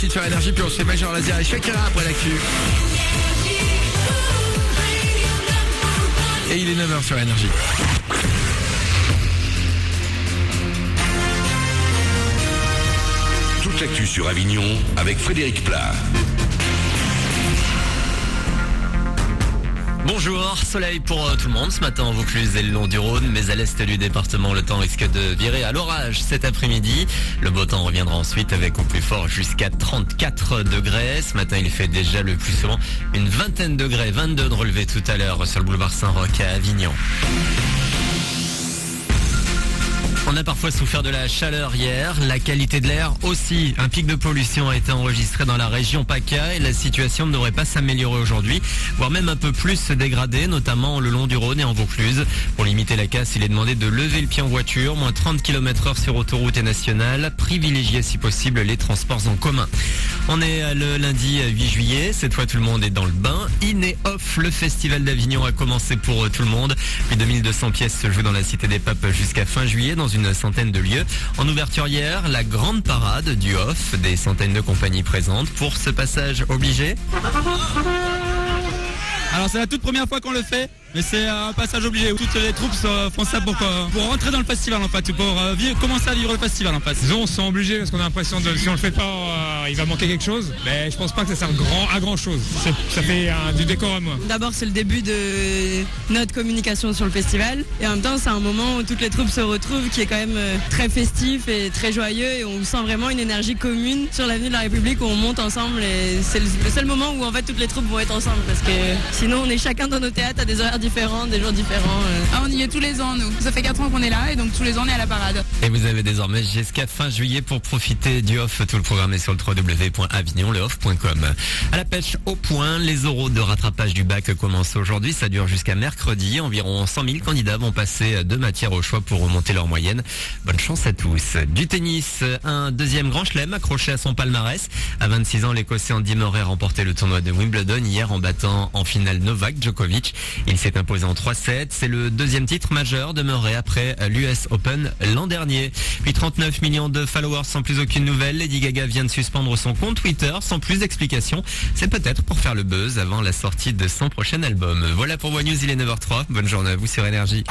suite sur Énergie, puis on se fait Major Lazer et Shakira après l'actu. Et il est 9h sur Énergie. Toute l'actu sur Avignon avec Frédéric Plat. Bonjour, soleil pour tout le monde ce matin en Vaucluse et le long du Rhône, mais à l'est du département, le temps risque de virer à l'orage cet après-midi. Le beau temps reviendra ensuite avec au plus fort jusqu'à 34 degrés. Ce matin, il fait déjà le plus souvent une vingtaine de degrés, 22 de relevé tout à l'heure sur le boulevard Saint-Roch à Avignon. On a parfois souffert de la chaleur hier, la qualité de l'air aussi. Un pic de pollution a été enregistré dans la région PACA et la situation ne devrait pas s'améliorer aujourd'hui, voire même un peu plus se dégrader, notamment le long du Rhône et en Vaucluse. Pour limiter la casse, il est demandé de lever le pied en voiture, moins 30 km/h sur autoroute et nationale, privilégier si possible les transports en commun. On est le lundi 8 juillet, cette fois tout le monde est dans le bain. In et off, le festival d'Avignon a commencé pour tout le monde. Plus de 1200 pièces se jouent dans la Cité des Papes jusqu'à fin juillet dans une centaine de lieux. En ouverture hier, la grande parade du off, des centaines de compagnies présentes. Pour ce passage obligé. Alors c'est la toute première fois qu'on le fait, mais c'est un passage obligé. Toutes les troupes font ça pour rentrer dans le festival en fait, pour commencer à vivre le festival en fait. Disons, on se sent obligé parce qu'on a l'impression que si on le fait pas, il va manquer quelque chose. Mais je pense pas que ça sert à grand chose. Ça fait du décorum. D'abord c'est le début de notre communication sur le festival. Et en même temps c'est un moment où toutes les troupes se retrouvent qui est quand même très festif et très joyeux. Et on sent vraiment une énergie commune sur l'avenue de la République où on monte ensemble. Et c'est le seul moment où en fait toutes les troupes vont être ensemble. Parce que sinon on est chacun dans nos théâtres à des horaires différents, des jours différents. On y est tous les ans nous. Ça fait 4 ans qu'on est là et donc tous les ans on est à la parade. Et vous avez désormais jusqu'à fin juillet pour profiter du off. Tout le programme est sur le www.avignonleoff.com. À la pêche au point, les oraux de rattrapage du bac commencent aujourd'hui. Ça dure jusqu'à mercredi. Environ 100 000 candidats vont passer 2 matières au choix pour remonter leur moyenne. Bonne chance à tous. Du tennis, un deuxième grand chelem accroché à son palmarès. À 26 ans, l'Écossais Andy Murray a remporté le tournoi de Wimbledon hier en battant en finale Novak Djokovic. Il s'est imposé en 3-7. C'est le deuxième titre majeur de Murray après l'US Open l'an dernier. Puis 39 millions de followers sans plus aucune nouvelle. Lady Gaga vient de suspendre son compte Twitter sans plus d'explications. C'est peut-être pour faire le buzz avant la sortie de son prochain album. Voilà pour One News, il est 9h03. Bonne journée à vous sur Énergie.